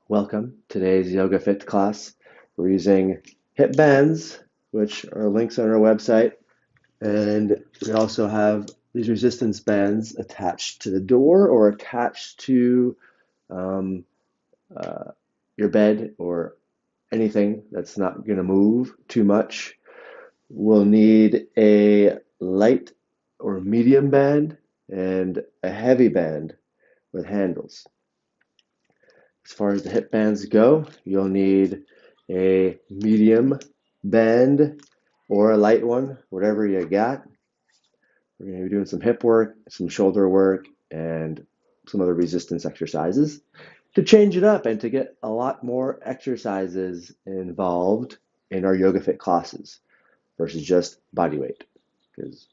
Welcome. Today's YogaFIT class. We're using hip bands, which are links on our website, and we also have these resistance bands attached to the door or attached to um, uh, your bed or anything that's not going to move too much. We'll need a light or medium band and a heavy band with handles. As far as the hip bands go, you'll need a medium band or a light one, whatever you got. We're going to be doing some hip work, some shoulder work, and some other resistance exercises to change it up and to get a lot more exercises involved in our YogaFIT classes versus just body weight, because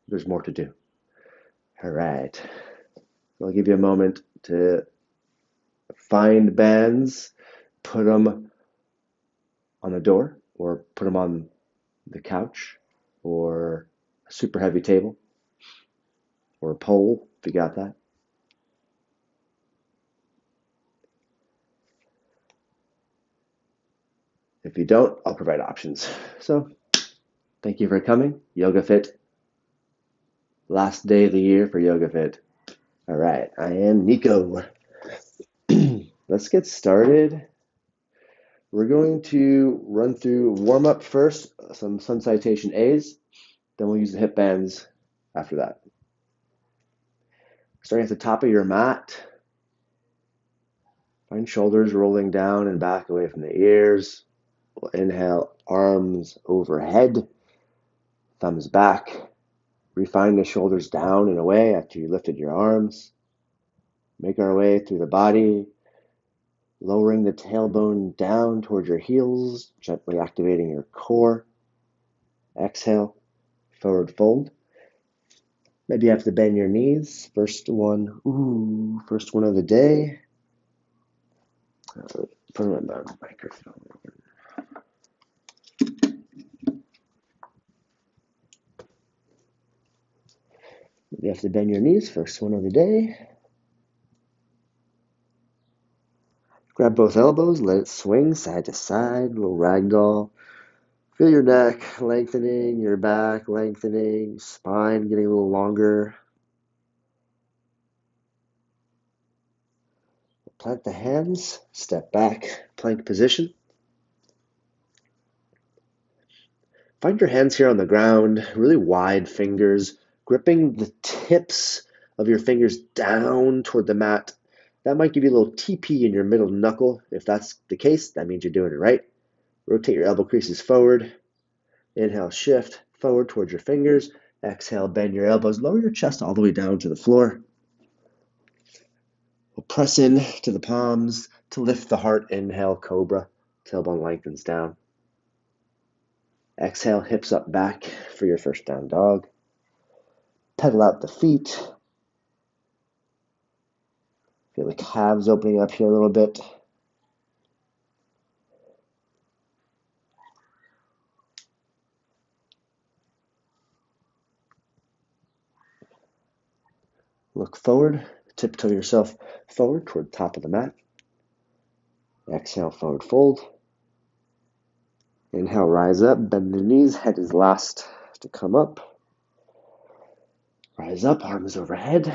there's more to do. All right. I'll give you a moment to find bands, put them on the door, or put them on the couch, or a super heavy table, or a pole, if you got that. If you don't, I'll provide options. So, thank you for coming. YogaFIT, last day of the year for YogaFIT. All right, I am Nico. Let's get started. We're going to run through warm up first, some sun salutation A's, then we'll use the hip bands after that. Starting at the top of your mat, find shoulders rolling down and back away from the ears. We'll inhale, arms overhead, thumbs back. Refine the shoulders down and away after you lifted your arms. Make our way through the body, lowering the tailbone down towards your heels, gently activating your core. Exhale, forward fold. Maybe you have to bend your knees. First one of the day. Put on my microphone. You have to bend your knees, first one of the day. Grab both elbows, let it swing side to side, little ragdoll. Feel your neck lengthening, your back lengthening, spine getting a little longer. Plant the hands, step back, plank position. Find your hands here on the ground, really wide fingers, gripping the tips of your fingers down toward the mat. That might give you a little TP in your middle knuckle. If that's the case, that means you're doing it right. Rotate your elbow creases forward. Inhale, shift forward towards your fingers. Exhale, bend your elbows. Lower your chest all the way down to the floor. We'll press in to the palms to lift the heart. Inhale, cobra. Tailbone lengthens down. Exhale, hips up back for your first down dog. Pedal out the feet. Feel the calves opening up here a little bit. Look forward. Tiptoe yourself forward toward the top of the mat. Exhale, forward fold. Inhale, rise up, bend the knees. Head is last to come up. Rise up, arms overhead.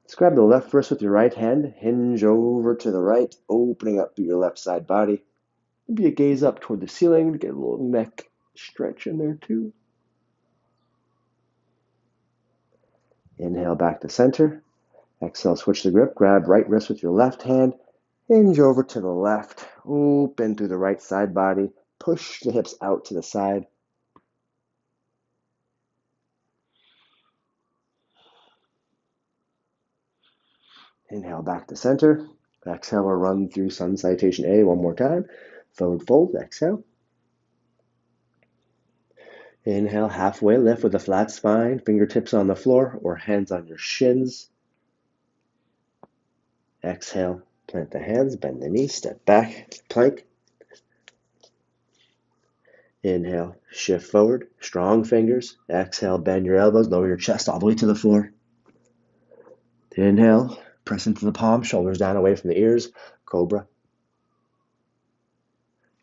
Let's grab the left wrist with your right hand. Hinge over to the right, opening up your left side body. Maybe you gaze up toward the ceiling to get a little neck stretch in there too. Inhale back to center. Exhale, switch the grip. Grab right wrist with your left hand. Hinge over to the left. Open through the right side body. Push the hips out to the side. Inhale back to center. Exhale, we'll run through sun salutation A one more time. Forward fold, exhale. Inhale, halfway lift with a flat spine, fingertips on the floor or hands on your shins. Exhale, plant the hands, bend the knees, step back, plank. Inhale, shift forward, strong fingers. Exhale, bend your elbows, lower your chest all the way to the floor. Inhale, Press into the palm, shoulders down away from the ears, cobra.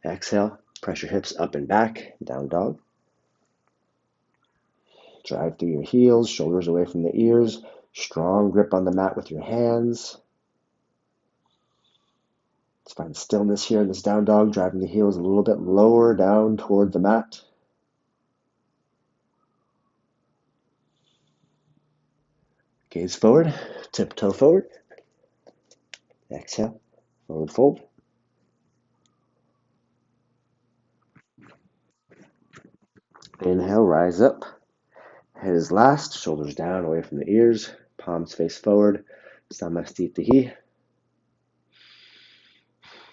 Exhale, press your hips up and back, down dog. Drive through your heels, shoulders away from the ears, strong grip on the mat with your hands. Let's find stillness here in this down dog, driving the heels a little bit lower down toward the mat. Gaze forward, tiptoe forward. Exhale, forward fold. Inhale, rise up. Head is last, shoulders down away from the ears, palms face forward, Samastitihi.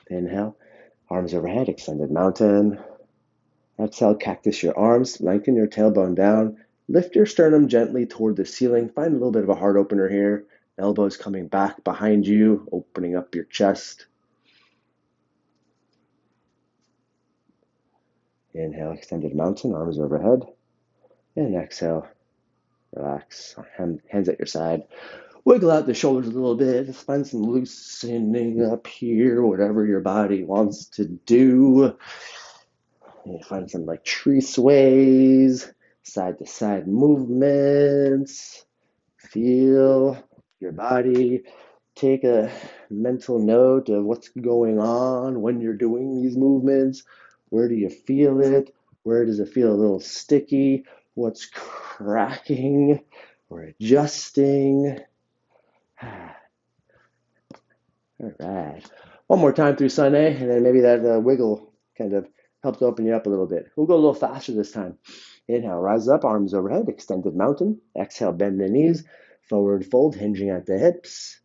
Inhale, arms overhead, extended mountain. Exhale, cactus your arms, lengthen your tailbone down, lift your sternum gently toward the ceiling. Find a little bit of a heart opener here. Elbows coming back behind you, opening up your chest. Inhale, extended mountain, arms overhead. And exhale, relax, hands at your side. Wiggle out the shoulders a little bit. Just find some loosening up here, whatever your body wants to do. You find some like tree sways, side to side movements. Feel your body. Take a mental note of what's going on when you're doing these movements. Where do you feel it? Where does it feel a little sticky? What's cracking or adjusting? All right. One more time through Sun A, and then maybe that wiggle kind of helps open you up a little bit. We'll go a little faster this time. Inhale, rise up, arms overhead, extended mountain. Exhale, bend the knees, forward fold, hinging at the hips.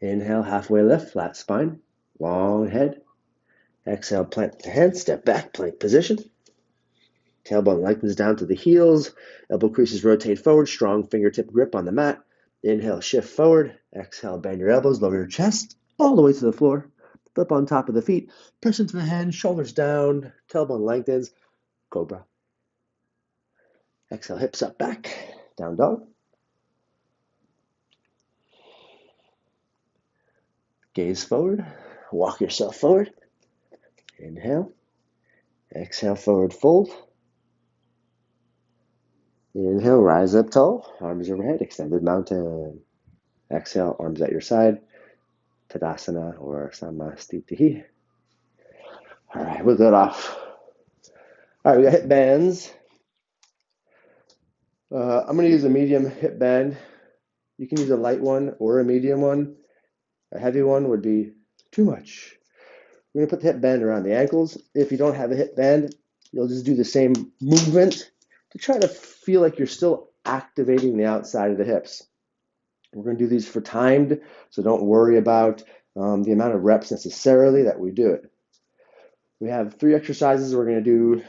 Inhale, halfway lift, flat spine, long head. Exhale, plant the hands, step back, plank position. Tailbone lengthens down to the heels. Elbow creases rotate forward, strong fingertip grip on the mat. Inhale, shift forward. Exhale, bend your elbows, lower your chest all the way to the floor. Flip on top of the feet. Press into the hands, shoulders down, tailbone lengthens, cobra. Exhale, hips up, back, down dog. Gaze forward, walk yourself forward. Inhale. Exhale, forward fold. Inhale, rise up tall, arms overhead, extended mountain. Exhale, arms at your side, Tadasana or Samastitihi. All right, we'll get off. All right, we got hip bands. I'm going to use a medium hip band. You can use a light one or a medium one. A heavy one would be too much. We're going to put the hip band around the ankles. If you don't have a hip band, you'll just do the same movement to try to feel like you're still activating the outside of the hips. We're going to do these for timed, so don't worry about the amount of reps necessarily that we do it. We have 3 exercises we're going to do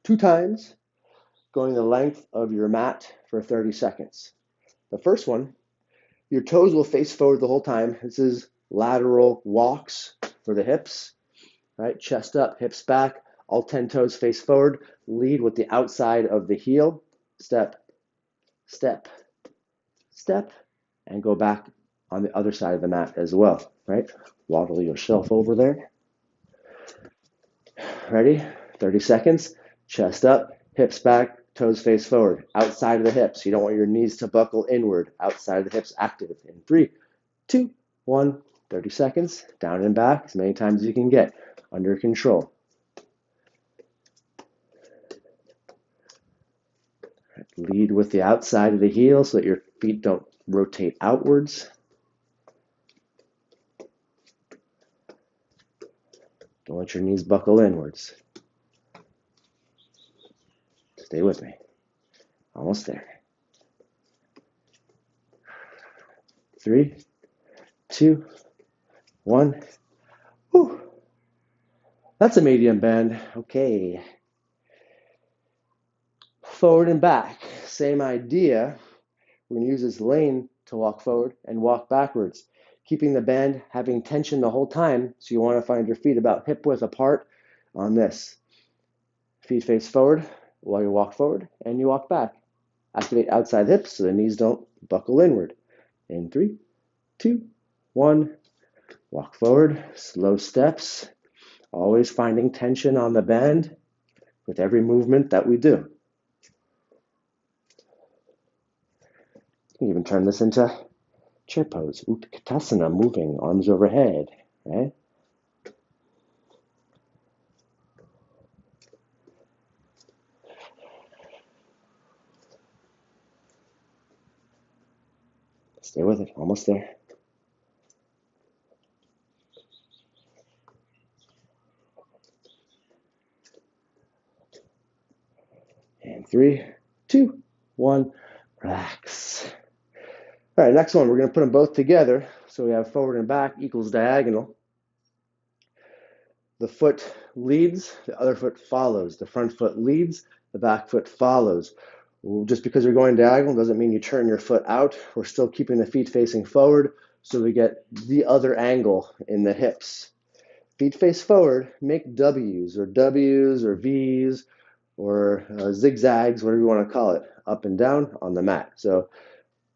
2 times, going the length of your mat for 30 seconds. The first one, your toes will face forward the whole time. This is lateral walks for the hips, right? Chest up, hips back, all 10 toes face forward. Lead with the outside of the heel. Step, step, step, and go back on the other side of the mat as well, right? Waddle yourself over there. Ready? 30 seconds. Chest up, hips back, toes face forward, outside of the hips. You don't want your knees to buckle inward, outside of the hips active. In 3, 2, 1, 30 seconds. Down and back as many times as you can get. Under control. Lead with the outside of the heel so that your feet don't rotate outwards. Don't let your knees buckle inwards. Stay with me. Almost there. 3, 2, 1. Whew. That's a medium bend. Okay. Forward and back. Same idea. We're going to use this lane to walk forward and walk backwards. Keeping the band, having tension the whole time. So you want to find your feet about hip width apart on this. Feet face forward while you walk forward and you walk back. Activate outside hips so the knees don't buckle inward. In 3, 2, 1. Walk forward, slow steps, always finding tension on the band with every movement that we do. You can even turn this into chair pose, Utkatasana, moving, arms overhead, right? Stay with it, almost there. And 3, 2, 1, relax. All right, next one, we're going to put them both together. So we have forward and back equals diagonal. The foot leads, the other foot follows. The front foot leads, the back foot follows. Just because you're going diagonal doesn't mean you turn your foot out. We're still keeping the feet facing forward so we get the other angle in the hips. Feet face forward, make W's or V's or zigzags, whatever you want to call it, up and down on the mat. So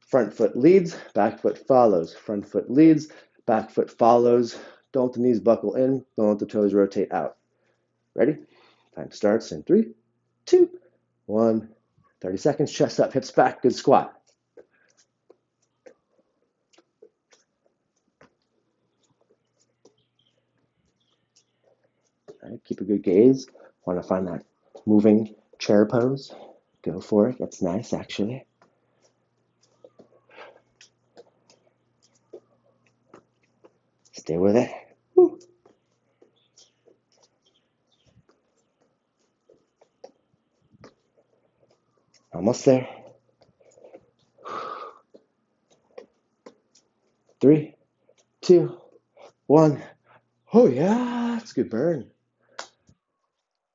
front foot leads, back foot follows. Front foot leads, back foot follows. Don't let the knees buckle in. Don't let the toes rotate out. Ready? Time starts in 3, 2, 1. 30 seconds, chest up, hips back, good squat. All right, keep a good gaze. Want to find that moving chair pose. Go for it. That's nice, actually. Stay with it. Woo. Almost there. 3, 2, 1. Oh yeah, it's a good burn.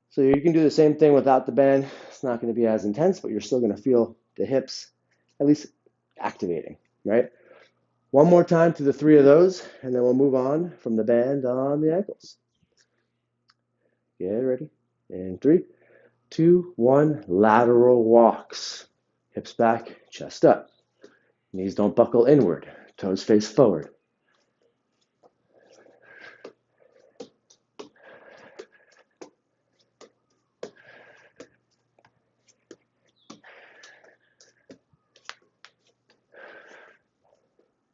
So you can do the same thing without the band. It's not going to be as intense, but you're still going to feel the hips at least activating, right? One more time to the 3 of those, and then we'll move on from the band on the ankles. Get ready. In 3, 2, 1, lateral walks. Hips back, chest up. Knees don't buckle inward. Toes face forward.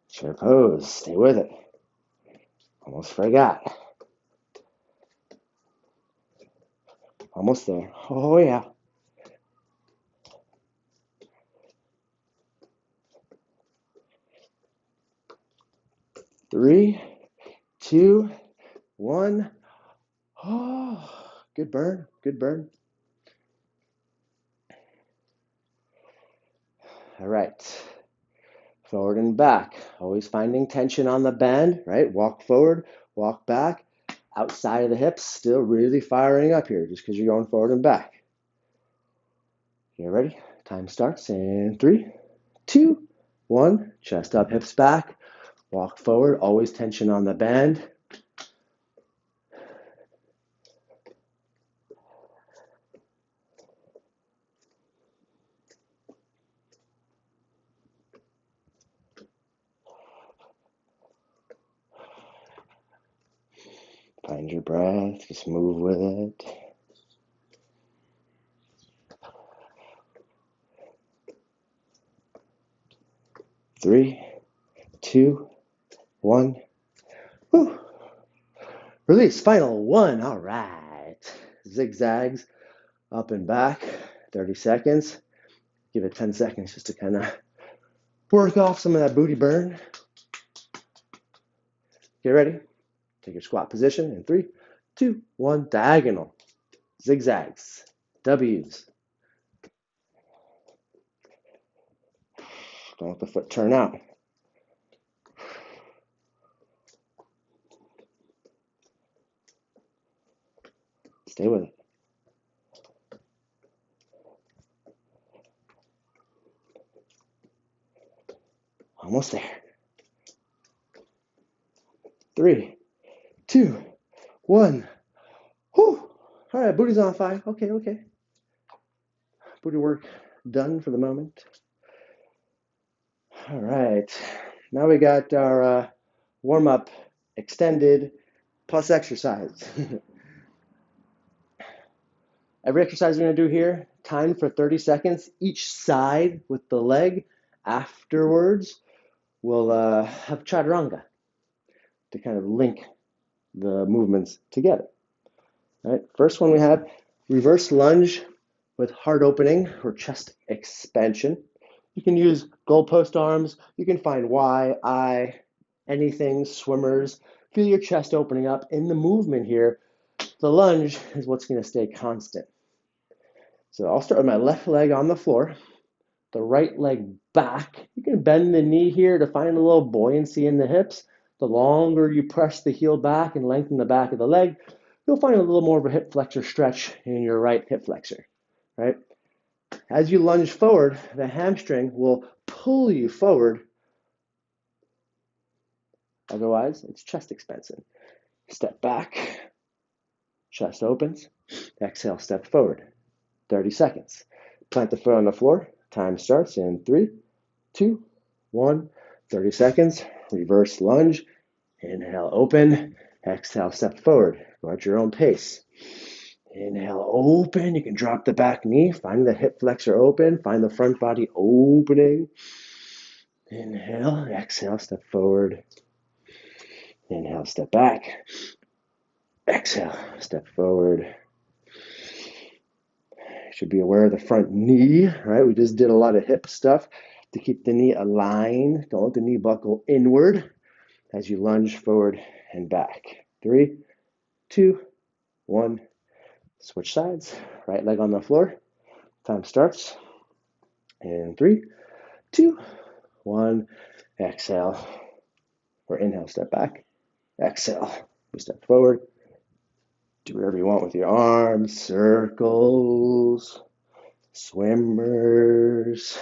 Chair pose. Stay with it. Almost forgot. Almost there. Oh yeah. 3, 2, 1. Oh, good burn. Good burn. All right. Forward and back. Always finding tension on the band, right? Walk forward, walk back. Outside of the hips, still really firing up here just because you're going forward and back. You ready? Time starts in 3, 2, 1. Chest up, hips back. Walk forward, always tension on the band. Find your breath, just move with it. Three, 2, 1. Whew. Release, final 1. All right. Zigzags up and back, 30 seconds. Give it 10 seconds just to kind of work off some of that booty burn. Get ready. Take your squat position in 3, 2, 1. Diagonal. Zigzags. W's. Don't let the foot turn out. Stay with it. Almost there. 3, 2, 1. Whew. All right, booty's on fire. Okay. Booty work done for the moment. All right. Now we got our warm-up extended plus exercise. Every exercise we're going to do here, timed for 30 seconds, each side with the leg. Afterwards, we'll have chaturanga to kind of link the movements together. All right, first one we have reverse lunge with heart opening or chest expansion. You can use goalpost arms. You can find Y, I, anything, swimmers. Feel your chest opening up. In the movement here, the lunge is what's going to stay constant. So I'll start with my left leg on the floor, the right leg back. You can bend the knee here to find a little buoyancy in the hips. The longer you press the heel back and lengthen the back of the leg, you'll find a little more of a hip flexor stretch in your right hip flexor, right? As you lunge forward, the hamstring will pull you forward. Otherwise, it's chest expansion. Step back, chest opens, exhale, step forward. 30 seconds. Plant the foot on the floor. Time starts in 3, 2, 1. 30 seconds. Reverse lunge. Inhale, open. Exhale, step forward. Go at your own pace. Inhale, open. You can drop the back knee. Find the hip flexor open. Find the front body opening. Inhale, exhale, step forward. Inhale, step back. Exhale, step forward. Should be aware of the front knee, right? We just did a lot of hip stuff to keep the knee aligned. Don't let the knee buckle inward as you lunge forward and back. 3, 2, 1. Switch sides. Right leg on the floor. Time starts. In 3, 2, 1. Exhale. Or inhale, step back. Exhale. You step forward. Do whatever you want with your arms. Circles. Swimmers.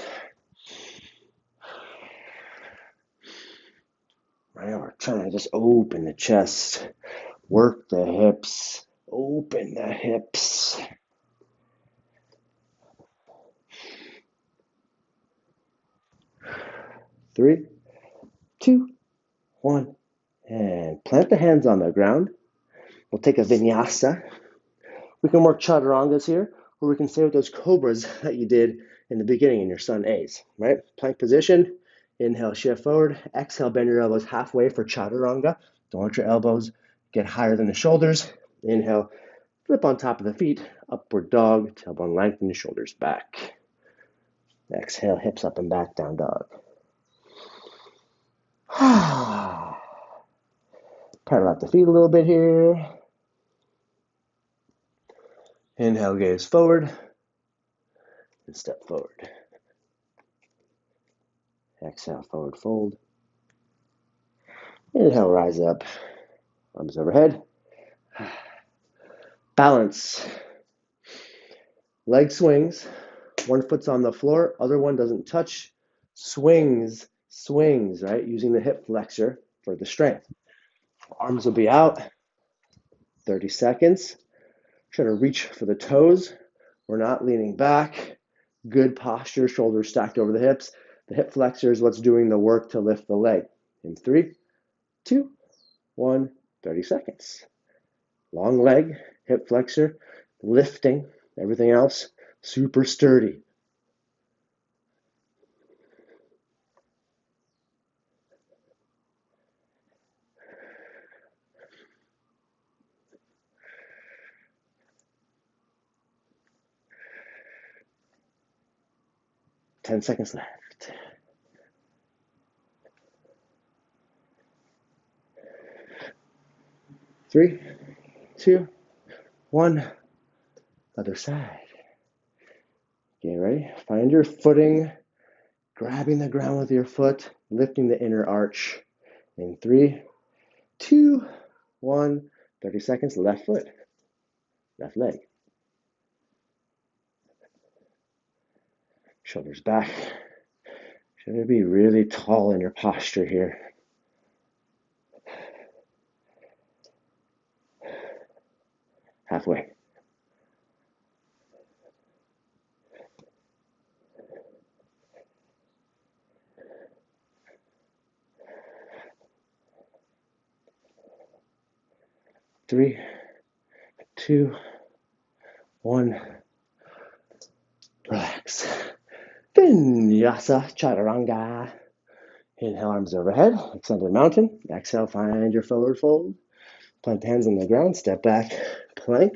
Right, we're trying to just open the chest, work the hips, open the hips. Three, two, one, and plant the hands on the ground. We'll take a vinyasa. We can work chaturangas here, or we can stay with those cobras that you did in the beginning in your sun A's, right? Plank position, inhale, shift forward, exhale, bend your elbows halfway for chaturanga. Don't let your elbows get higher than the shoulders. Inhale, flip on top of the feet, upward dog, tailbone lengthen, the shoulders back. Exhale, hips up and back, down dog. Paddle out the feet a little bit here. Inhale, gaze forward, and step forward. Exhale, forward fold. Inhale, rise up, arms overhead. Balance. Leg swings. One foot's on the floor, other one doesn't touch. Swings, right? Using the hip flexor for the strength. Arms will be out. 30 seconds. Try to reach for the toes. We're not leaning back. Good posture, shoulders stacked over the hips. The hip flexor is what's doing the work to lift the leg. In 3, 2, 1, 30 seconds. Long leg, hip flexor, lifting. Everything else, super sturdy. Ten seconds left. 3, 2, 1. Other side. Get ready. Find your footing. Grabbing the ground with your foot. Lifting the inner arch. In 3, 2, 1. 30 seconds. Left foot. Left leg. Shoulders back. Should be really tall in your posture here. Halfway. 3, 2, 1. Relax. Vinyasa Chaturanga. Inhale, arms overhead, extended mountain. Exhale, find your forward fold. Plant the hands on the ground, step back, plank.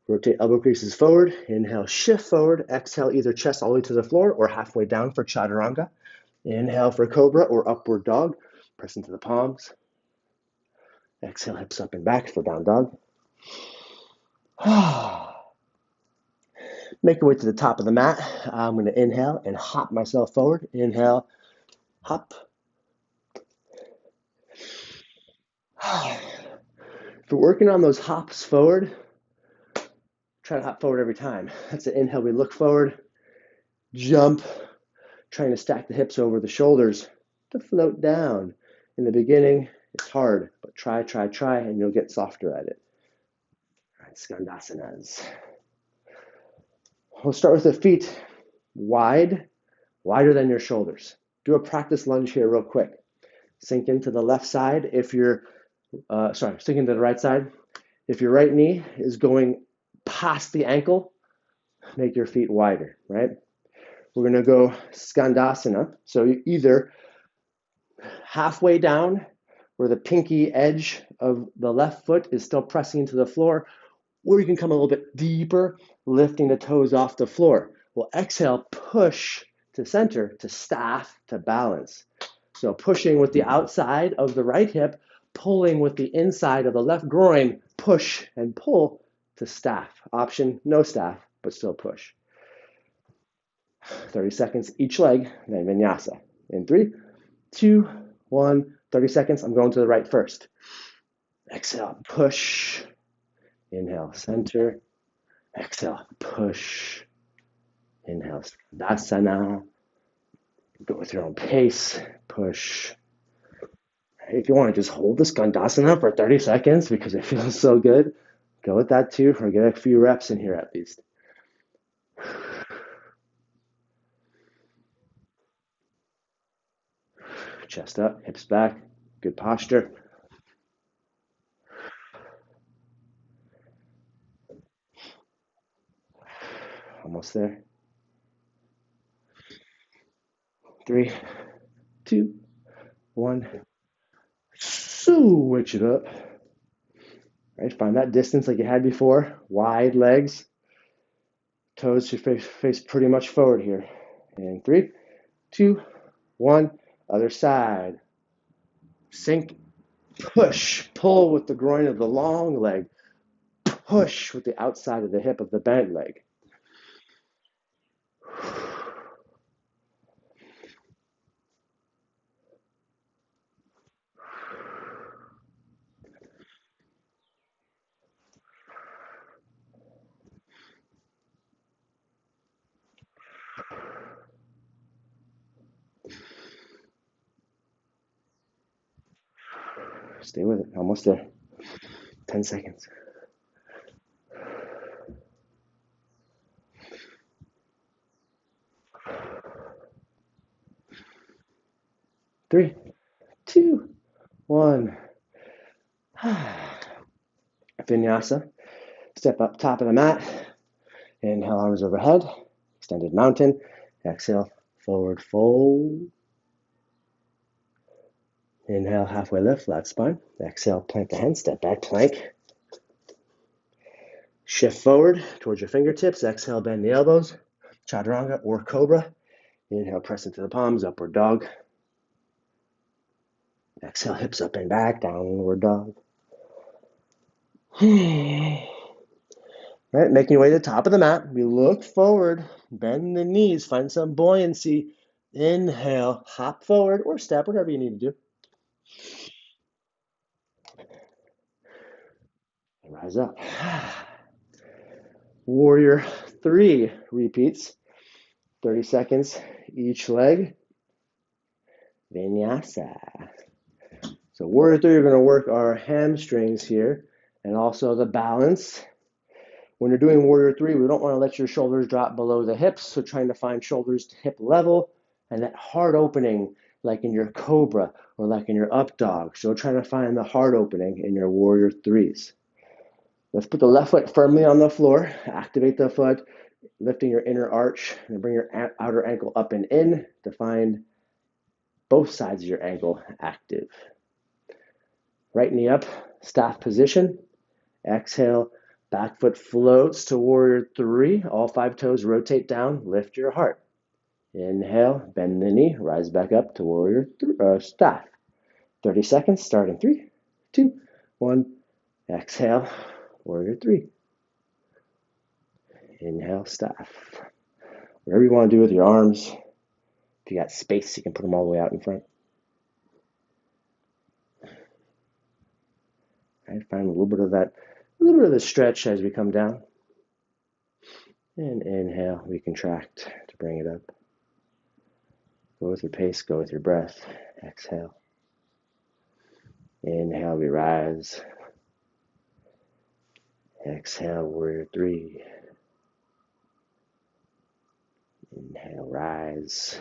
Rotate elbow creases forward. Inhale, shift forward. Exhale, either chest all the way to the floor or halfway down for Chaturanga. Inhale for Cobra or Upward Dog. Press into the palms. Exhale, hips up and back for Down Dog. Make your way to the top of the mat. I'm going to inhale and hop myself forward. Inhale, hop. If we're working on those hops forward, try to hop forward every time. That's an inhale. We look forward, jump, trying to stack the hips over the shoulders to float down. In the beginning, it's hard, but try, and you'll get softer at it. All right, Skandasanas. We'll start with the feet wide, wider than your shoulders. Do a practice lunge here real quick. Sink into the left side if you're, sink into the right side. If your right knee is going past the ankle, make your feet wider, right? We're going to go Skandasana. So you either halfway down where the pinky edge of the left foot is still pressing into the floor, or you can come a little bit deeper, lifting the toes off the floor. We'll exhale, push to center, to staff, to balance. So pushing with the outside of the right hip, pulling with the inside of the left groin, push and pull to staff. Option, no staff, but still push. 30 seconds each leg, then vinyasa. In 3, 2, 1, 30 seconds. I'm going to the right first. Exhale, push. Inhale, center. Exhale, push. Inhale, Skandasana. Go with your own pace. Push. If you want to just hold the Skandasana for 30 seconds because it feels so good, go with that too, or get a few reps in here at least. Chest up, hips back, good posture. Almost there. 3, 2, 1. Switch it up. Right, find that distance like you had before. Wide legs. Toes should face pretty much forward here. And 3, 2, 1. Other side. Sink, push, pull with the groin of the long leg. Push with the outside of the hip of the bent leg. Stay with it. Almost there. 10 seconds. Three, two, one. Vinyasa. Step up top of the mat. Inhale, arms overhead. Extended mountain. Exhale, forward fold. Inhale, halfway lift, flat spine. Exhale, plant the hands, step back, plank. Shift forward towards your fingertips. Exhale, bend the elbows. Chaturanga or Cobra. Inhale, press into the palms, upward dog. Exhale, hips up and back, downward dog. Right, making your way to the top of the mat. We look forward, bend the knees, find some buoyancy. Inhale, hop forward or step, whatever you need to do. Rise up. Warrior 3 repeats. 30 seconds each leg. Vinyasa. So Warrior 3, we're going to work our hamstrings here and also the balance. When you're doing Warrior 3, we don't want to let your shoulders drop below the hips, so trying to find shoulders to hip level and that heart opening like in your Cobra or like in your up dog. Still trying to find the heart opening in your warrior threes. Let's put the left foot firmly on the floor. Activate the foot, lifting your inner arch, and bring your outer ankle up and in to find both sides of your ankle active. Right knee up, staff position. Exhale, back foot floats to warrior three. All 5 toes rotate down, lift your heart. Inhale, bend the knee, rise back up to warrior staff. 30 seconds, starting 3, 2, 1. Exhale, warrior three. Inhale, staff. Whatever you want to do with your arms. If you got space, you can put them all the way out in front. Right, find a little bit of the stretch as we come down. And inhale, we contract to bring it up. Go with your pace, go with your breath. Exhale. Inhale, we rise. Exhale, warrior three. Inhale, rise.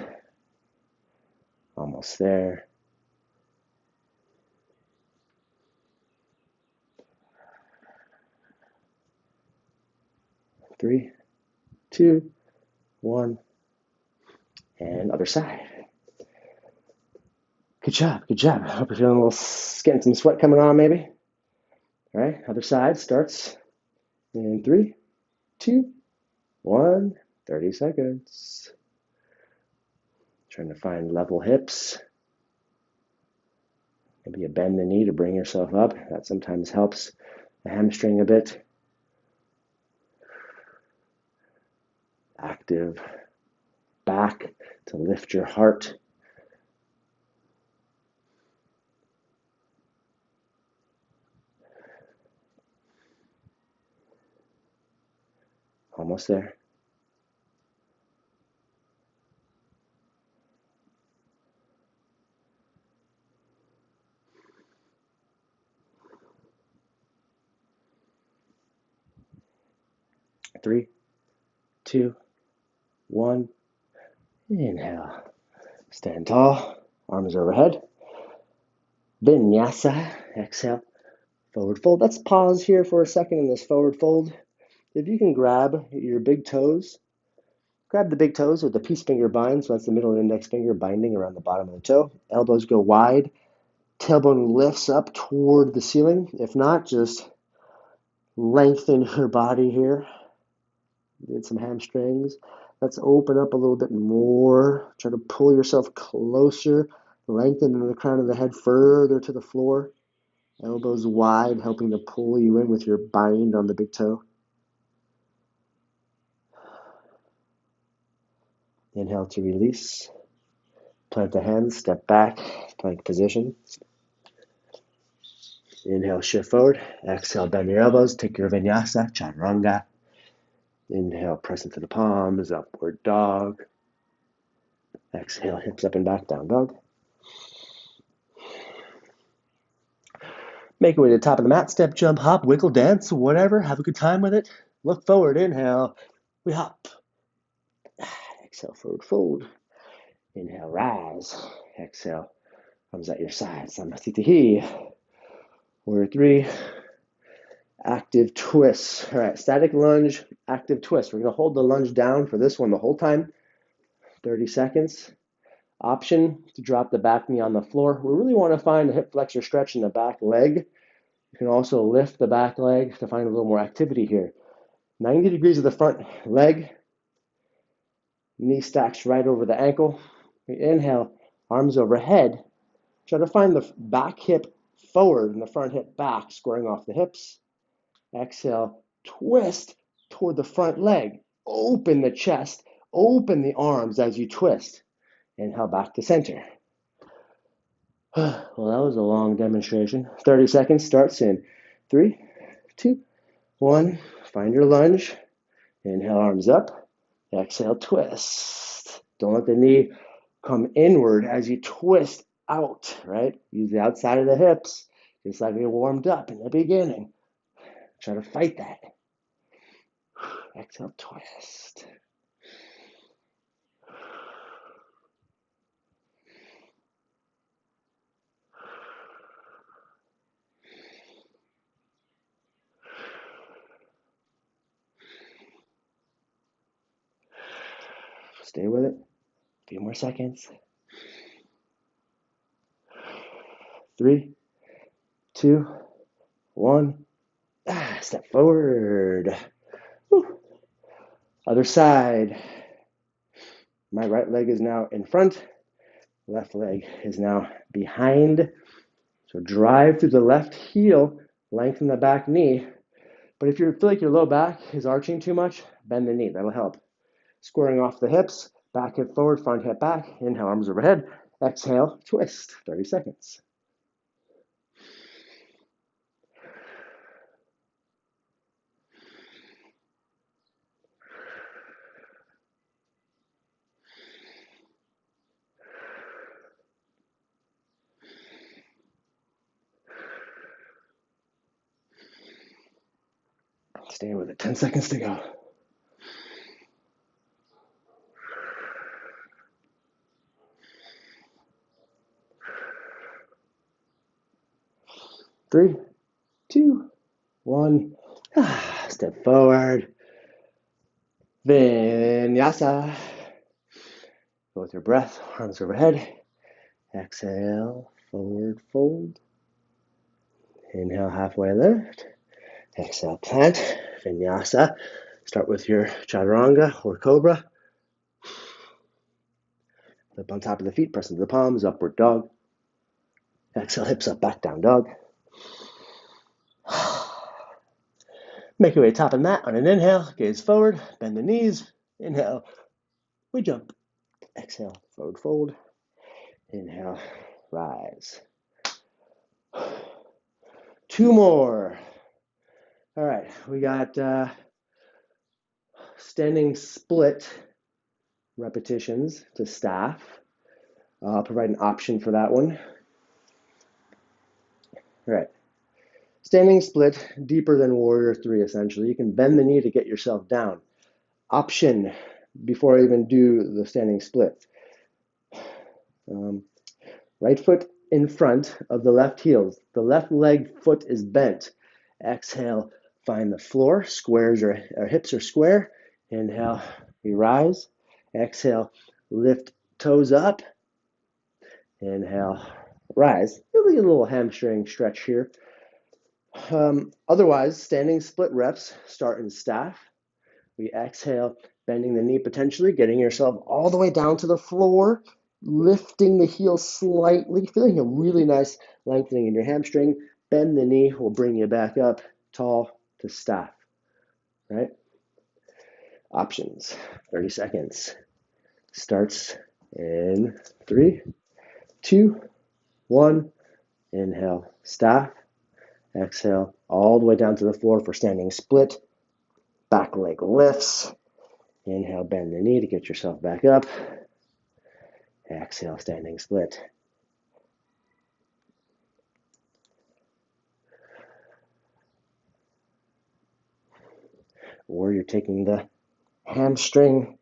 Almost there. Three, two, one, and other side. Good job, good job. Hope you're feeling a little, getting some sweat coming on maybe. All right, other side starts in 3, 2, 1, 30 seconds. Trying to find level hips. Maybe you bend the knee to bring yourself up. That sometimes helps the hamstring a bit. Active back to lift your heart. Almost there. Three, two, one. Inhale. Stand tall. Arms overhead. Vinyasa. Exhale. Forward fold. Let's pause here for a second in this forward fold. If you can grab your big toes, grab the big toes with the peace finger bind. So that's the middle and index finger binding around the bottom of the toe. Elbows go wide. Tailbone lifts up toward the ceiling. If not, just lengthen your body here. Get some hamstrings. Let's open up a little bit more. Try to pull yourself closer. Lengthen the crown of the head further to the floor. Elbows wide, helping to pull you in with your bind on the big toe. Inhale to release. Plant the hands, step back, plank position. Inhale, shift forward. Exhale, bend your elbows. Take your vinyasa, chaturanga. Inhale, press into the palms, upward dog. Exhale, hips up and back, down dog. Make your way to the top of the mat, step, jump, hop, wiggle, dance, whatever. Have a good time with it. Look forward, inhale. We hop. Exhale, forward fold. Inhale, rise. Exhale, arms at your side. Samasthiti. Warrior three. Active twist. All right, static lunge, active twist. We're going to hold the lunge down for this one the whole time. 30 seconds. Option to drop the back knee on the floor. We really want to find a hip flexor stretch in the back leg. You can also lift the back leg to find a little more activity here. 90 degrees of the front leg. Knee stacks right over the ankle. We inhale, arms overhead. Try to find the back hip forward and the front hip back, squaring off the hips. Exhale, twist toward the front leg. Open the chest, open the arms as you twist. Inhale, back to center. Well, that was a long demonstration. 30 seconds starts in 3, 2, 1. Find your lunge. Inhale, arms up. Exhale, twist. Don't let the knee come inward as you twist out, right? Use the outside of the hips, just like we warmed up in the beginning. Try to fight that. Exhale, twist. Stay with it. A few more seconds. 3, 2, 1. Step forward. Woo. Other side. My right leg is now in front. Left leg is now behind. So drive through the left heel, lengthen the back knee. But if you feel like your low back is arching too much, bend the knee. That'll help. Squaring off the hips, back hip forward, front hip back. Inhale, arms overhead. Exhale, twist. 30 seconds. Stay with it. 10 seconds to go. 3, 2, 1. Step forward. Vinyasa. Go with your breath. Arms overhead. Exhale, forward fold. Inhale, halfway lift. Exhale, plant. Vinyasa. Start with your chaturanga or cobra. Lip on top of the feet, press into the palms, upward dog. Exhale, hips up, back down dog. Make your way top of the mat on an inhale, gaze forward, bend the knees. Inhale, we jump. Exhale, forward fold. Inhale, rise. 2 more. All right, we got standing split repetitions to staff. I'll provide an option for that one. All right. Standing split, deeper than warrior 3, essentially. You can bend the knee to get yourself down. Option, before I even do the standing split. Right foot in front of the left heel. The left leg foot is bent. Exhale, find the floor. Squares or hips are square. Inhale, we rise. Exhale, lift toes up. Inhale, rise. Really a little hamstring stretch here. Otherwise, standing split reps start in staff. We exhale, bending the knee potentially, getting yourself all the way down to the floor, lifting the heel slightly, feeling a really nice lengthening in your hamstring. Bend the knee will bring you back up tall to staff, right? Options, 30 seconds. Starts in 3, 2, 1. Inhale, staff. Exhale, all the way down to the floor for standing split. Back leg lifts. Inhale, bend the knee to get yourself back up. Exhale, standing split. Or you're taking the hamstring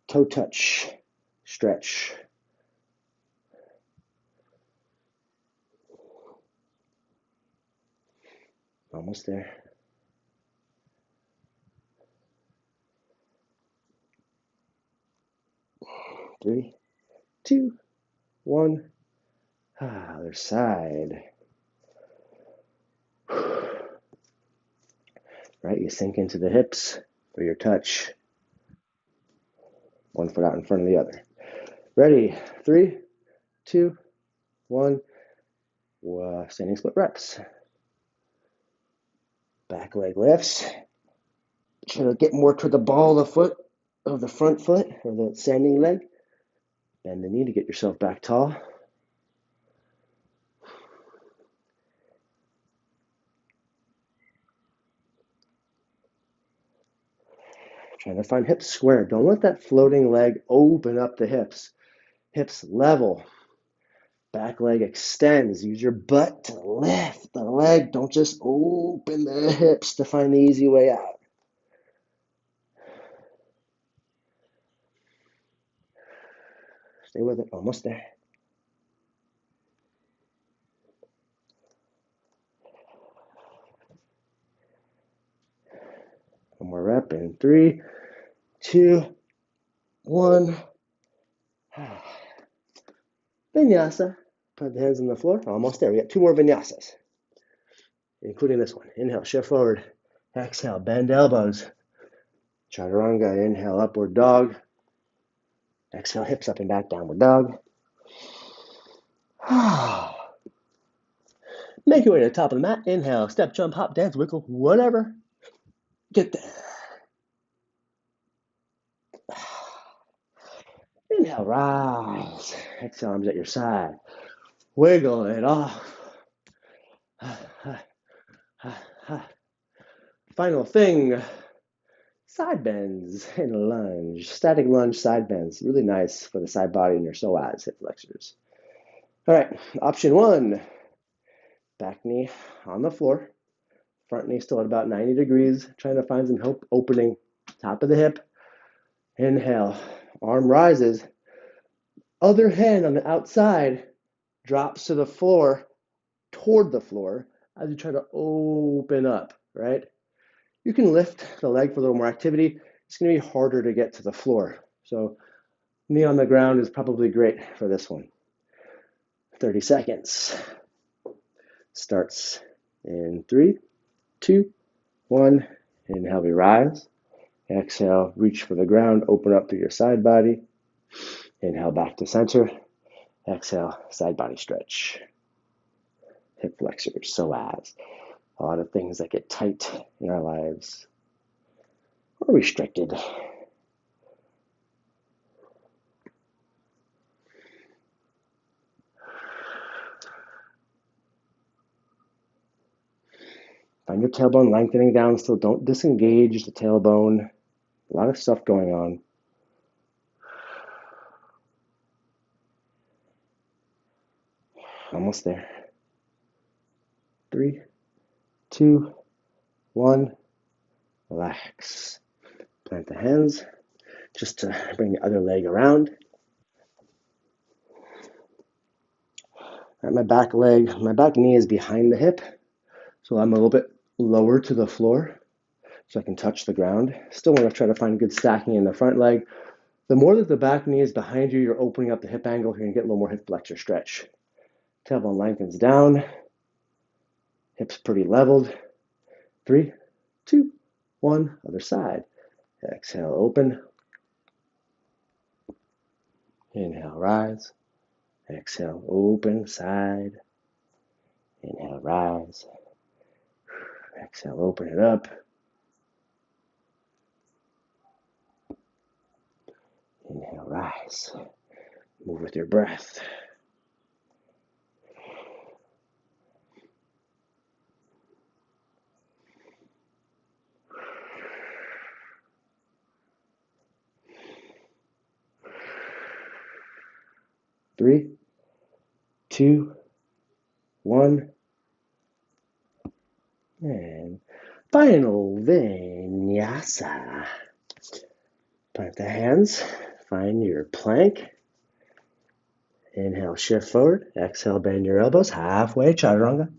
toe touch stretch. Almost there. 3, 2, 1. Other side. Right, you sink into the hips for your touch. One foot out in front of the other. Ready? 3, 2, 1. Standing split reps. Back leg lifts. Try to get more toward the ball of the foot, of the front foot, or the standing leg. Bend the knee to get yourself back tall. Trying to find hips square. Don't let that floating leg open up the hips. Hips level. Back leg extends. Use your butt to lift the leg. Don't just open the hips to find the easy way out. Stay with it. Almost there. One more rep in 3, 2, 1. Vinyasa. Put the hands on the floor. Almost there. We got 2 more vinyasas, including this one. Inhale, shift forward. Exhale, bend elbows. Chaturanga. Inhale, upward dog. Exhale, hips up and back, downward dog. Make your way to the top of the mat. Inhale, step, jump, hop, dance, wiggle, whatever. Get there. Inhale, rise. Exhale, arms at your side. Wiggle it off. Final thing, side bends and lunge. Static lunge, side bends. Really nice for the side body and your psoas, hip flexors. All right, option 1, back knee on the floor. Front knee still at about 90 degrees. Trying to find some opening. Top of the hip. Inhale, arm rises. Other hand on the outside drops to the floor, toward the floor, as you try to open up, right? You can lift the leg for a little more activity. It's going to be harder to get to the floor. So knee on the ground is probably great for this one. 30 seconds. Starts in 3, 2, 1. Inhale, we rise. Exhale, reach for the ground, open up through your side body. Inhale, back to center. Exhale, side body stretch. Hip flexors, psoas. A lot of things that get tight in our lives or restricted. Find your tailbone lengthening down still. Don't disengage the tailbone. A lot of stuff going on. Almost there. 3, 2, 1. Relax. Plant the hands just to bring the other leg around. All right, my back knee is behind the hip, so I'm a little bit lower to the floor so I can touch the ground. Still want to try to find good stacking in the front leg. The more that the back knee is behind you, you're opening up the hip angle. You're going to get a little more hip flexor stretch. Tailbone lengthens down. Hips pretty leveled. 3, 2, 1. Other side. Exhale, open. Inhale, rise. Exhale, open, side. Inhale, rise. Exhale, open it up. Inhale, rise. Move with your breath. Three, 2, 1. And final vinyasa. Plant the hands. Find your plank. Inhale, shift forward. Exhale, bend your elbows. Halfway, chaturanga.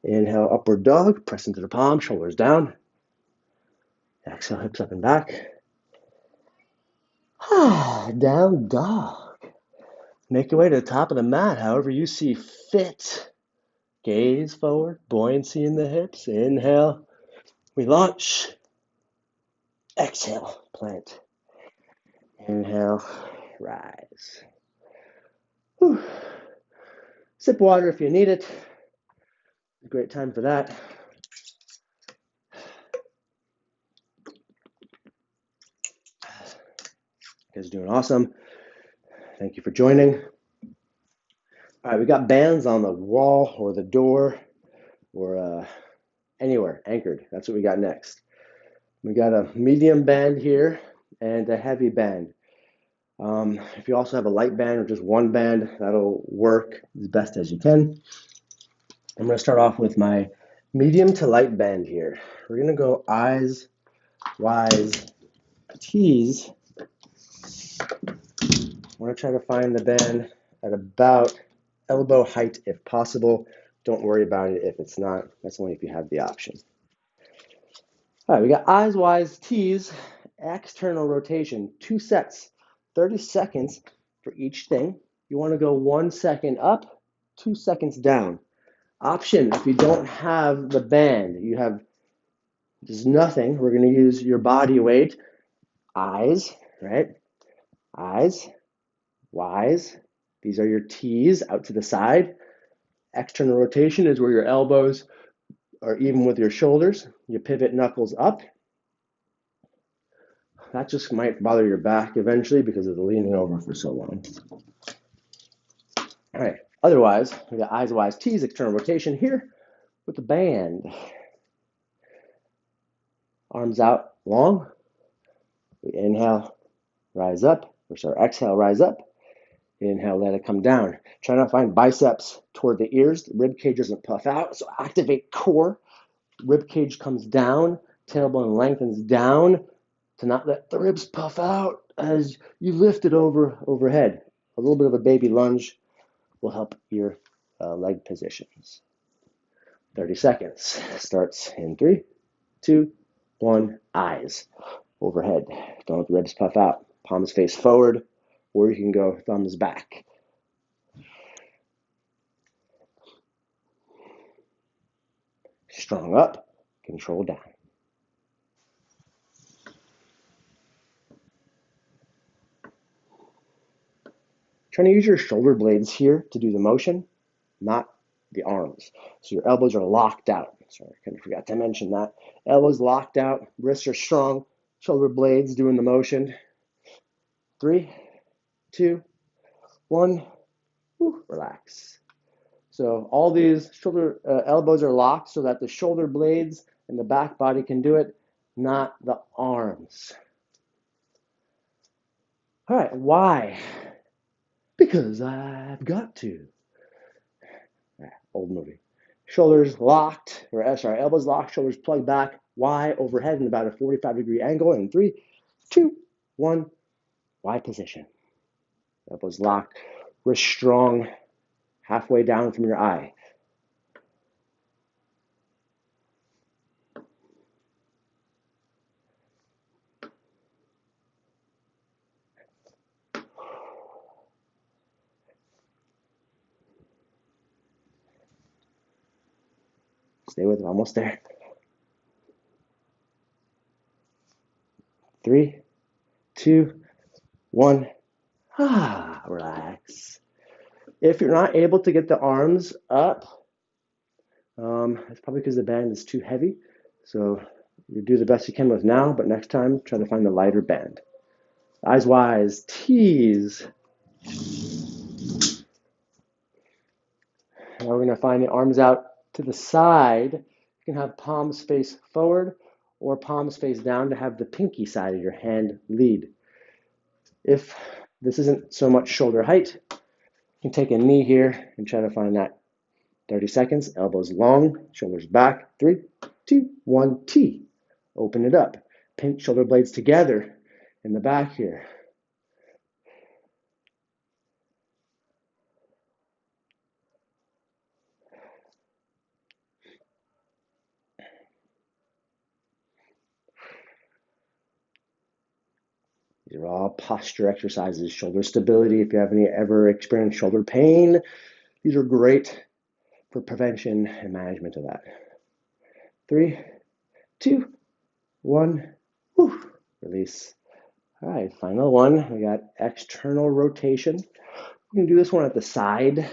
Inhale, upward dog. Press into the palm, shoulders down. Exhale, hips up and back. Down dog. Make your way to the top of the mat, however you see fit. Gaze forward, buoyancy in the hips. Inhale, we launch. Exhale, plant. Inhale, rise. Whew. Sip water if you need it. Great time for that. You guys are doing awesome. Thank you for joining. All right, we got bands on the wall or the door or anywhere anchored. That's what we got next. We got a medium band here and a heavy band. If you also have a light band or just one band, that'll work as best as you can. I'm going to start off with my medium to light band here. We're going to go eyes, wise, T's. I want to try to find the band at about elbow height if possible. Don't worry about it if it's not. That's only if you have the option. All right, we got eyes, wise, T's, external rotation, 2 sets, 30 seconds for each thing. You want to go 1 second up, 2 seconds down. Option, if you don't have the band, you have just nothing, we're going to use your body weight. Eyes, right? Eyes, Ys. These are your T's out to the side. External rotation is where your elbows are even with your shoulders. You pivot knuckles up. That just might bother your back eventually because of the leaning over for so long. All right, otherwise, we got eyes, Ys, T's, external rotation here with the band. Arms out long. We inhale, rise up. Or sorry, exhale, rise up. Inhale, let it come down. Try not to find biceps toward the ears. The rib cage doesn't puff out, so activate core. Rib cage comes down, tailbone lengthens down to not let the ribs puff out as you lift it overhead. A little bit of a baby lunge will help your leg positions. 30 seconds. Starts in 3, 2, 1. Eyes overhead. Don't let the ribs puff out. Palms face forward, or you can go thumbs back. Strong up, control down. Trying to use your shoulder blades here to do the motion, not the arms. So your elbows are locked out. Sorry, I kind of forgot to mention that. Elbows locked out, wrists are strong, shoulder blades doing the motion. 3, 2, 1. Woo, relax. So all these elbows are locked so that the shoulder blades and the back body can do it, not the arms. All right, why? Because I've got to. Old movie. Shoulders locked, elbows locked, shoulders plugged back, Y overhead in about a 45-degree angle. In 3, 2, 1, Y position. Elbows locked, wrist strong, halfway down from your eye. Stay with it, almost there. 3, 2, 1. Relax. If you're not able to get the arms up, it's probably because the band is too heavy. So you do the best you can with now, but next time, try to find the lighter band. Eyes wise, T's. Now we're going to find the arms out to the side. You can have palms face forward or palms face down to have the pinky side of your hand lead. If this isn't so much shoulder height, you can take a knee here and try to find that. 30 seconds, elbows long, shoulders back. 3, 2, 1, T. Open it up. Pinch shoulder blades together in the back here. These are all posture exercises. Shoulder stability, if you have ever experienced shoulder pain, these are great for prevention and management of that. 3, 2, 1, whew, release. All right, final one. We got external rotation. We can do this one at the side.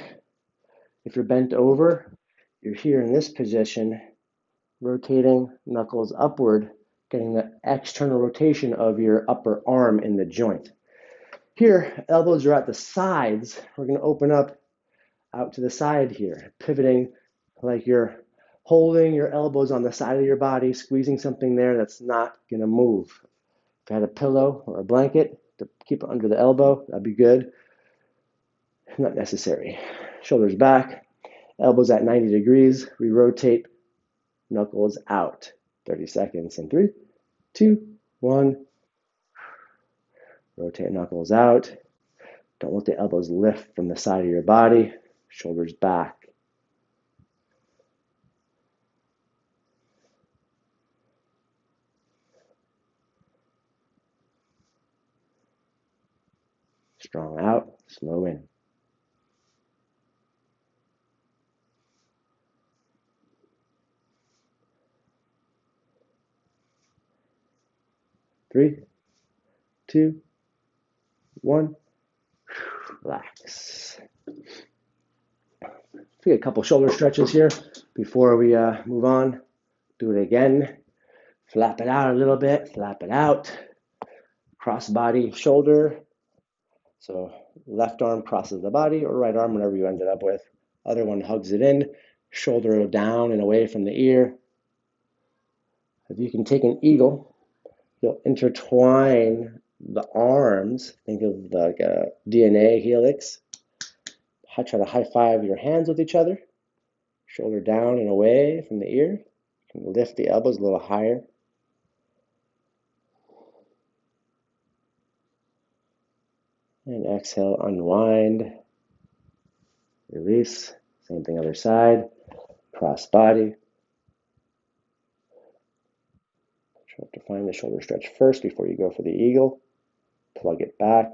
If you're bent over, you're here in this position, rotating knuckles upward, getting the external rotation of your upper arm in the joint. Here, elbows are at the sides. We're going to open up out to the side here, pivoting like you're holding your elbows on the side of your body, squeezing something there that's not going to move. If you had a pillow or a blanket to keep it under the elbow, that'd be good. Not necessary. Shoulders back, elbows at 90 degrees. We rotate knuckles out. 30 seconds in 3, 2, 1. Rotate knuckles out. Don't let the elbows lift from the side of your body. Shoulders back. Strong out, slow in. 3, 2, 1. Relax. Do a couple shoulder stretches here before we move on. Do it again. Flap it out a little bit. Flap it out. Cross body, shoulder. So left arm crosses the body, or right arm, whatever you ended up with. Other one hugs it in. Shoulder down and away from the ear. If you can take an eagle, you'll intertwine the arms. Think of like a DNA helix. Try to high five your hands with each other. Shoulder down and away from the ear. You can lift the elbows a little higher. And exhale, unwind. Release. Same thing other side. Cross body. Try to find the shoulder stretch first before you go for the eagle. Plug it back.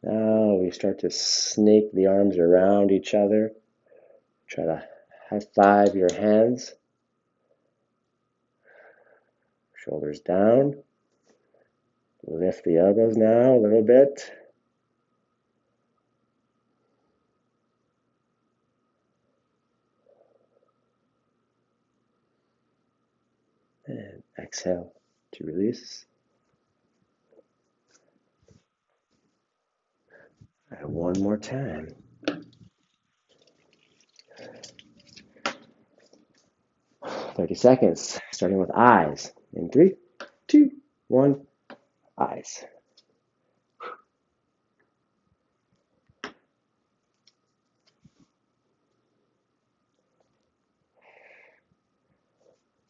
Now we start to snake the arms around each other. Try to high five your hands. Shoulders down. Lift the elbows now a little bit. And exhale to release. And one more time. "30 seconds, starting with eyes. In 3, 2, 1, eyes.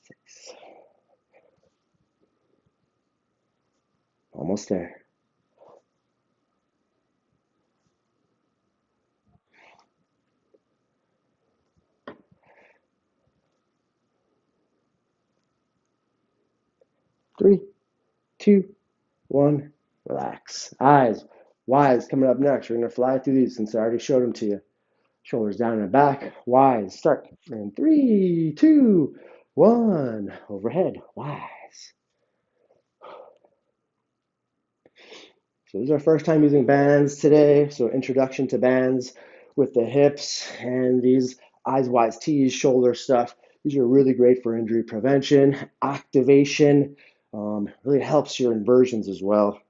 Six. Almost there. 3, 2, 1, relax. Eyes, wise coming up next. We're going to fly through these since I already showed them to you. Shoulders down and back, wise, start. In 3, 2, 1, overhead, wise. So this is our first time using bands today. So introduction to bands with the hips and these eyes, wise tees, shoulder stuff. These are really great for injury prevention, activation. Really helps your inversions as well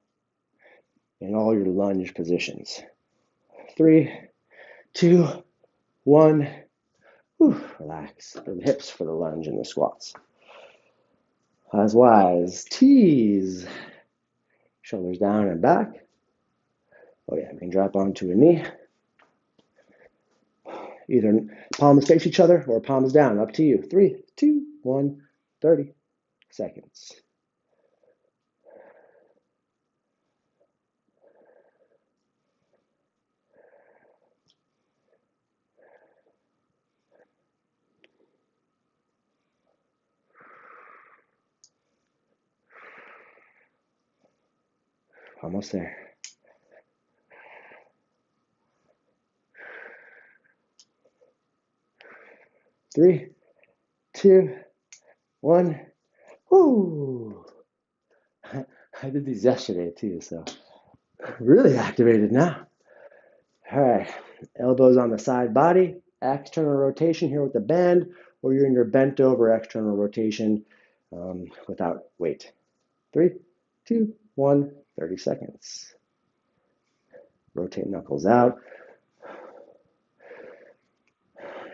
in all your lunge positions. 3, 2, 1. Relax. The hips for the lunge and the squats. Eyes wise, tees. Shoulders down and back. Oh yeah, we can drop onto a knee. Either palms face each other or palms down, up to you. 3, 2, 1, 30 seconds. Almost there. Three, 2, 1. Woo! I did these yesterday too, so really activated now. All right, elbows on the side body, external rotation here with the band, or you're in your bent over external rotation without weight. 3, 2, 1, 30 seconds. Rotate knuckles out.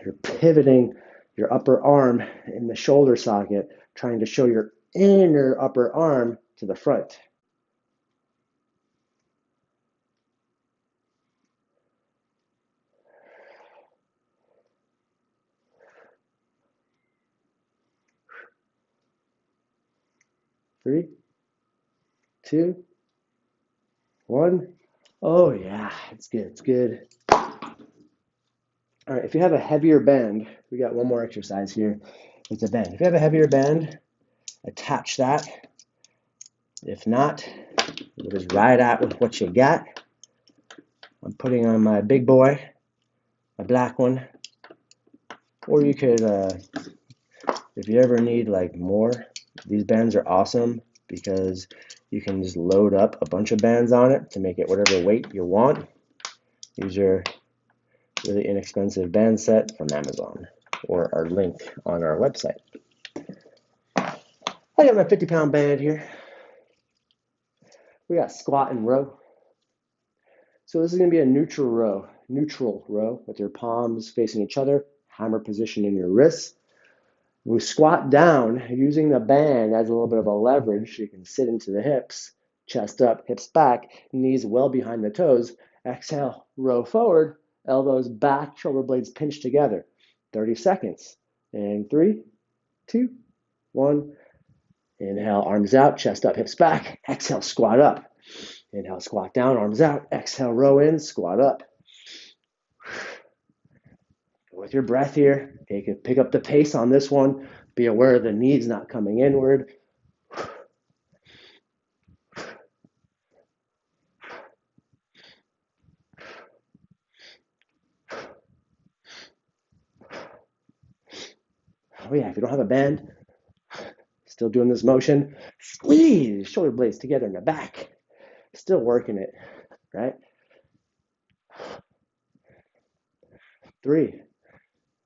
You're pivoting your upper arm in the shoulder socket, trying to show your inner upper arm to the front. Three, 2, 1. Oh yeah, it's good, it's good. All right, if you have a heavier band, we got one more exercise here. It's a band. If you have a heavier band, attach that. If not, we'll just ride out with what you got. I'm putting on my big boy, my black one. Or you could, if you ever need like more, these bands are awesome because You can just load up a bunch of bands on it to make it whatever weight you want. Use your really inexpensive band set from Amazon or our link on our website. I got my 50-pound band here. We got squat and row. So this is going to be a neutral row with your palms facing each other, hammer position in your wrists. We squat down using the band as a little bit of a leverage. You can sit into the hips, chest up, hips back, knees well behind the toes. Exhale, row forward, elbows back, shoulder blades pinched together. 30 seconds. And 3, 2, 1. Inhale, arms out, chest up, hips back. Exhale, squat up. Inhale, squat down, arms out. Exhale, row in, squat up. Go with your breath here. Pick up the pace on this one. Be aware the knees not coming inward. Oh yeah, if you don't have a band, still doing this motion, squeeze shoulder blades together in the back. Still working it, right? 3,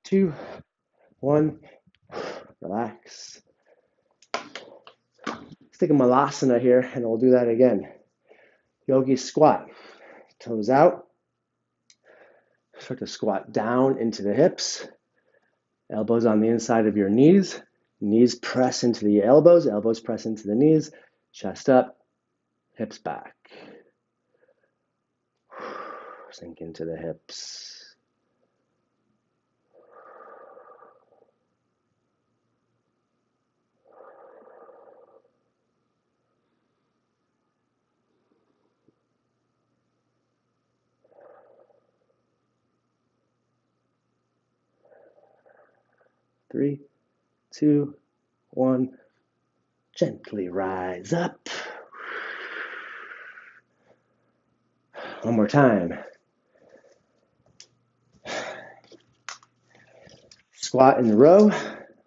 2, 1, relax. Let's take a malasana here, and we'll do that again. Yogi squat, toes out. Start to squat down into the hips. Elbows on the inside of your knees. Knees press into the elbows. Elbows press into the knees. Chest up, hips back. Sink into the hips. 3, 2, 1. Gently rise up. One more time. Squat in the row,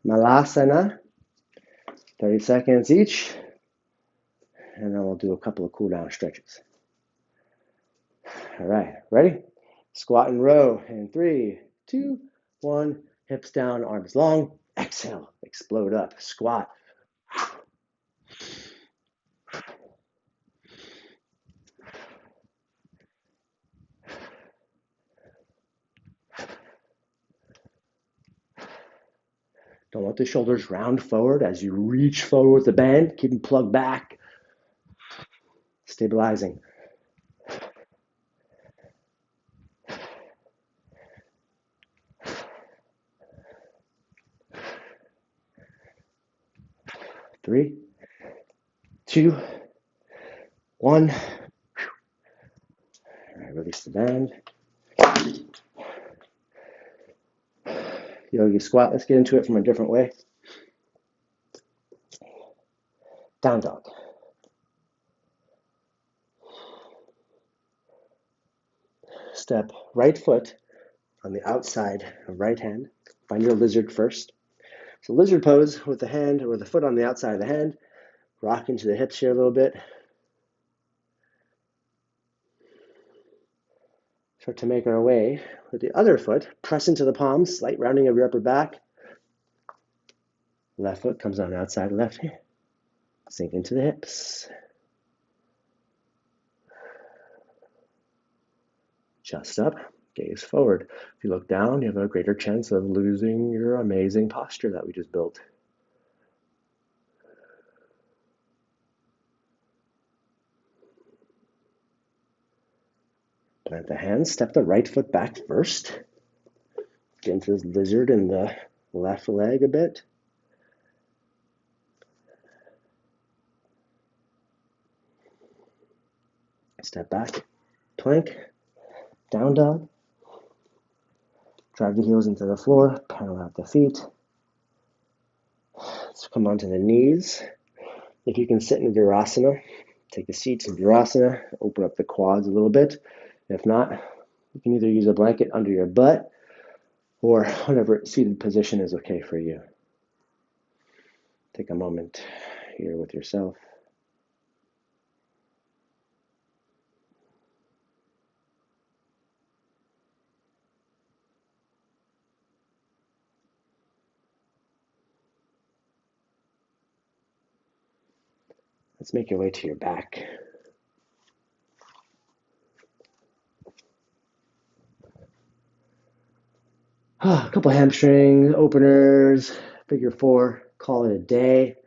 malasana, 30 seconds each, and then we'll do a couple of cool down stretches. All right, ready? Squat and row in 3, 2, 1, hips down, arms long. Exhale, explode up, squat. Don't let the shoulders round forward as you reach forward with the band. Keep them plugged back. Stabilizing. Three, 2, 1. All right, release the band. Yogi squat. Let's get into it from a different way. Down dog. Step right foot on the outside of right hand. Find your lizard first. So lizard pose with the hand or the foot on the outside of the hand. Rock into the hips here a little bit. Start to make our way with the other foot. Press into the palms, slight rounding of your upper back. Left foot comes on the outside of left hand. Sink into the hips. Chest up, gaze forward. If you look down, you have a greater chance of losing your amazing posture that we just built. Plant the hands, step the right foot back first. Get into this lizard in the left leg a bit. Step back, plank, down dog. Drive the heels into the floor, pedal out the feet. Let's come onto the knees. If you can sit in Virasana, take a seat in Virasana, open up the quads a little bit. If not, you can either use a blanket under your butt or whatever seated position is okay for you. Take a moment here with yourself. Let's make your way to your back. A couple hamstring openers, figure 4, call it a day.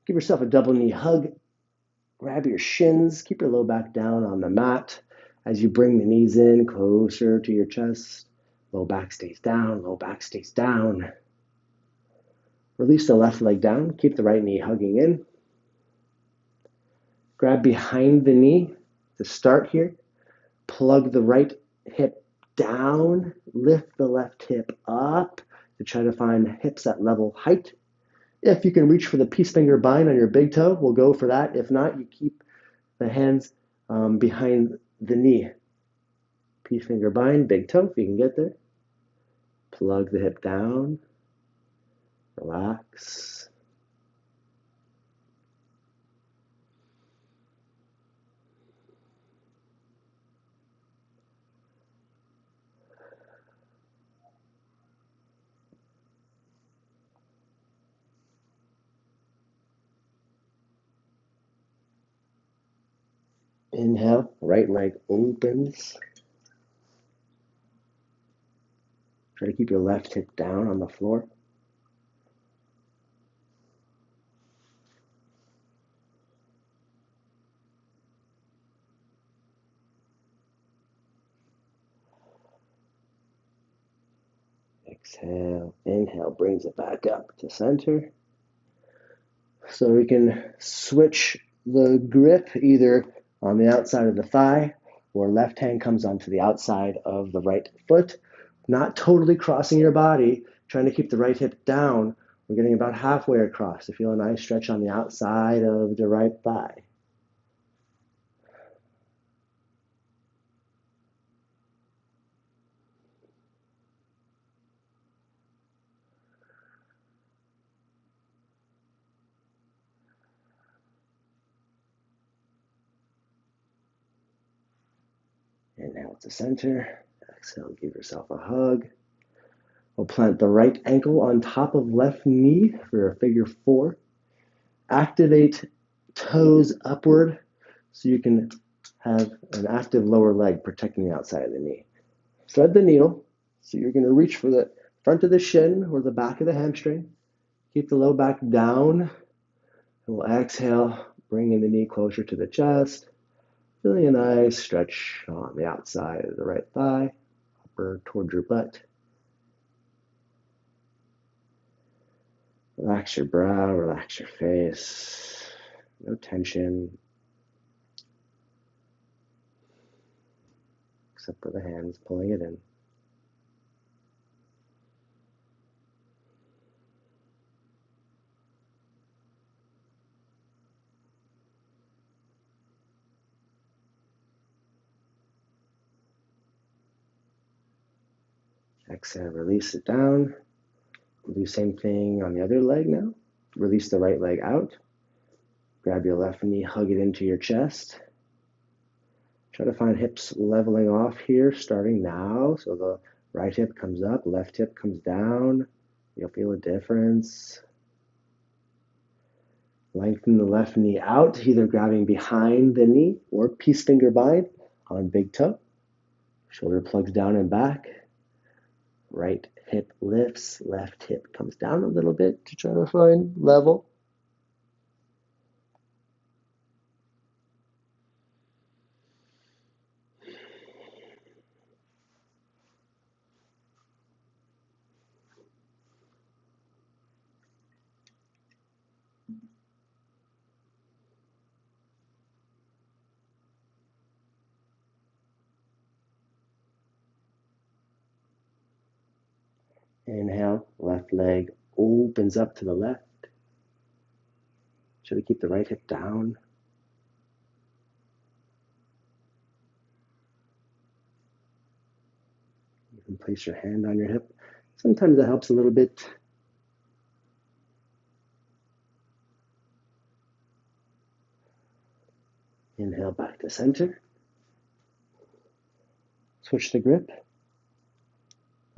Give yourself a double knee hug. Grab your shins, keep your low back down on the mat. As you bring the knees in closer to your chest, low back stays down, low back stays down. Release the left leg down, keep the right knee hugging in. Grab behind the knee to start here. Plug the right hip down, lift the left hip up to try to find hips at level height. If you can reach for the peace finger bind on your big toe, we'll go for that. If not, you keep the hands behind the knee. Peace finger bind, big toe, if you can get there. Plug the hip down, relax. Inhale, right leg opens. Try to keep your left hip down on the floor. Exhale, inhale, brings it back up to center. So we can switch the grip either on the outside of the thigh or left hand comes onto the outside of the right foot. Not totally crossing your body, trying to keep the right hip down. We're getting about halfway across to feel a nice stretch on the outside of the right thigh. Inhale to center. Exhale, give yourself a hug. We'll plant the right ankle on top of left knee for a figure 4. Activate toes upward so you can have an active lower leg protecting the outside of the knee. Thread the needle, so you're going to reach for the front of the shin or the back of the hamstring. Keep the low back down, and we'll exhale, bringing the knee closer to the chest, feeling a nice stretch on the outside of the right thigh, upper towards your butt. Relax your brow, relax your face, no tension, except for the hands pulling it in. Exhale, release it down. We'll do the same thing on the other leg now. Release the right leg out. Grab your left knee, hug it into your chest. Try to find hips leveling off here, starting now. So the right hip comes up, left hip comes down. You'll feel a difference. Lengthen the left knee out, either grabbing behind the knee or peace finger bind on big toe. Shoulder plugs down and back. Right hip lifts, left hip comes down a little bit to try to find level. Inhale, left leg opens up to the left. Try to keep the right hip down. You can place your hand on your hip. Sometimes that helps a little bit. Inhale back to center. Switch the grip.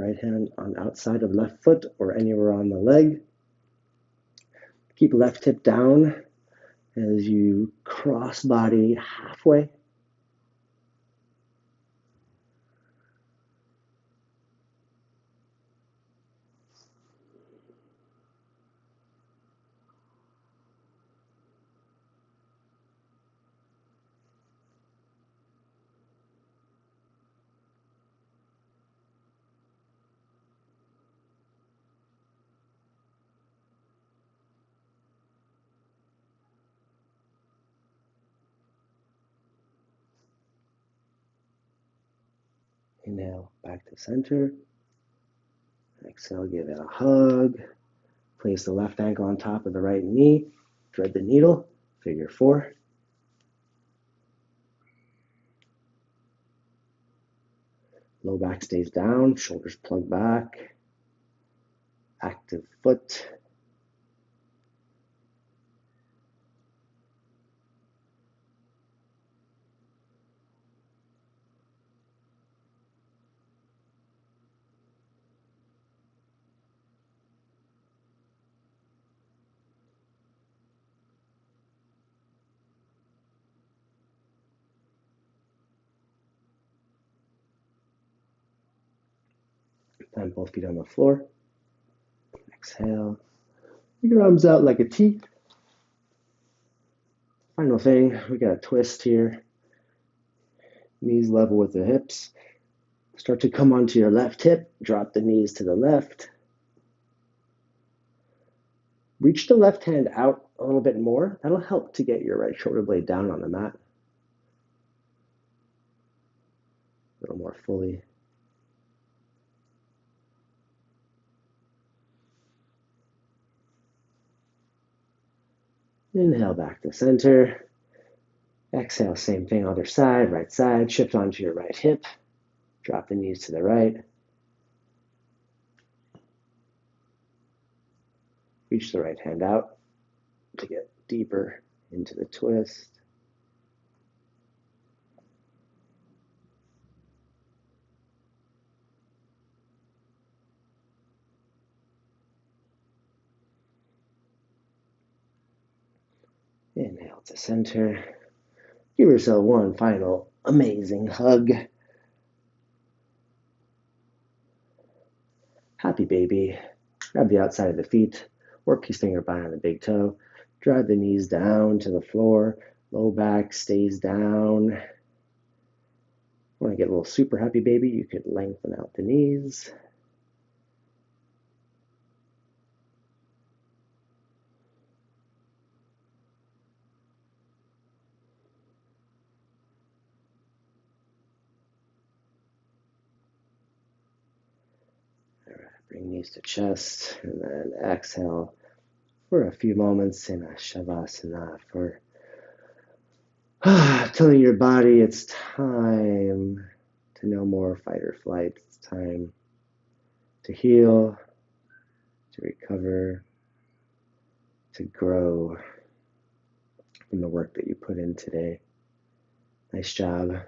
Right hand on outside of left foot or anywhere on the leg. Keep left hip down as you cross body halfway. Inhale, back to center. Exhale, give it a hug. Place the left ankle on top of the right knee. Thread the needle, figure 4. Low back stays down, shoulders plug back. Active foot. Plant both feet on the floor. Exhale. Bring your arms out like a T. Final thing, we got a twist here. Knees level with the hips. Start to come onto your left hip. Drop the knees to the left. Reach the left hand out a little bit more. That'll help to get your right shoulder blade down on the mat. A little more fully. Inhale back to center. Exhale, same thing, other side, right side. Shift onto your right hip. Drop the knees to the right. Reach the right hand out to get deeper into the twist. Inhale to center. Give yourself one final amazing hug. Happy baby. Grab the outside of the feet. Work peace finger bind on the big toe. Drive the knees down to the floor. Low back stays down. Want to get a little super happy baby, you could lengthen out the knees. All right, bring knees to chest, and then exhale for a few moments in a Shavasana for telling your body it's time to no more fight or flight. It's time to heal, to recover, to grow from the work that you put in today. Nice job.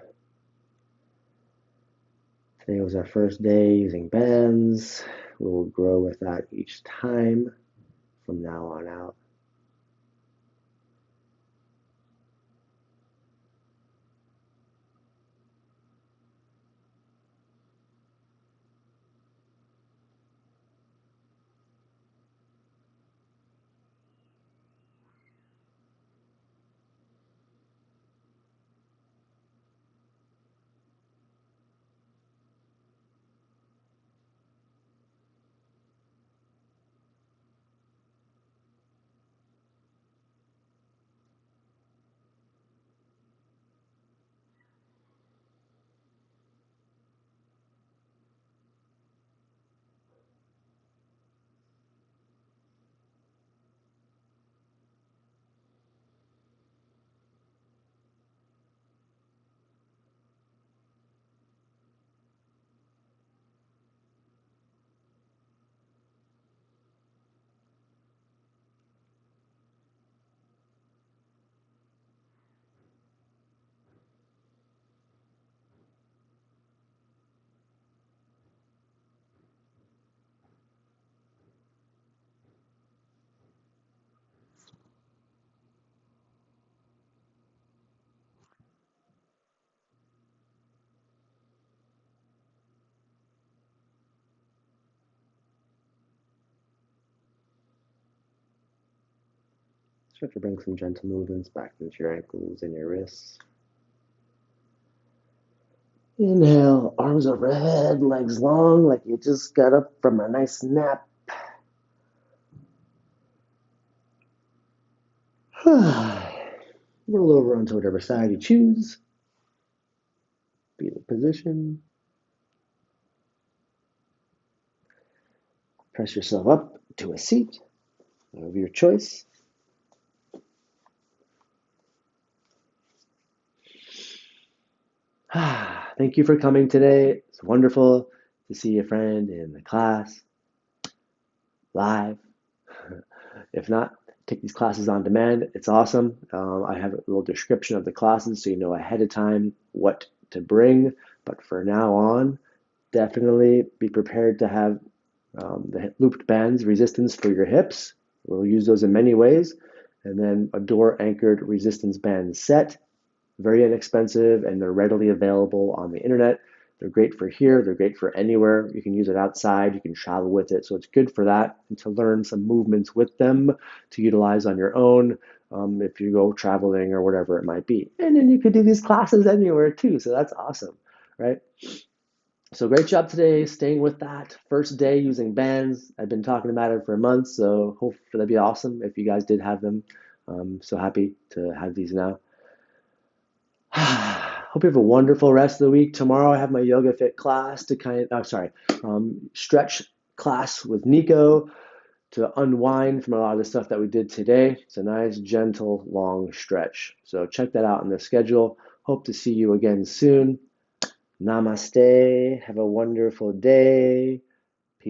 Today was our first day using bands. We will grow with that each time from now on out. Start to bring some gentle movements back into your ankles and your wrists. Inhale, arms overhead, legs long, like you just got up from a nice nap. Roll over onto whatever side you choose. Fetal position. Press yourself up to a seat of your choice. Thank you for coming today. It's wonderful to see a friend in the class, live. If not, take these classes on demand. It's awesome. I have a little description of the classes so you know ahead of time what to bring. But for now on, definitely be prepared to have the looped bands resistance for your hips. We'll use those in many ways. And then a door anchored resistance band set. Very inexpensive, and they're readily available on the internet. They're great for here. They're great for anywhere. You can use it outside. You can travel with it. So it's good for that and to learn some movements with them to utilize on your own if you go traveling or whatever it might be. And then you could do these classes anywhere too. So that's awesome, right? So great job today staying with that. First day using bands. I've been talking about it for months, so hopefully that'd be awesome if you guys did have them. So happy to have these now. Hope you have a wonderful rest of the week. Tomorrow I have my YogaFIT class to stretch class with Nico to unwind from a lot of the stuff that we did today. It's a nice, gentle, long stretch. So check that out in the schedule. Hope to see you again soon. Namaste. Have a wonderful day.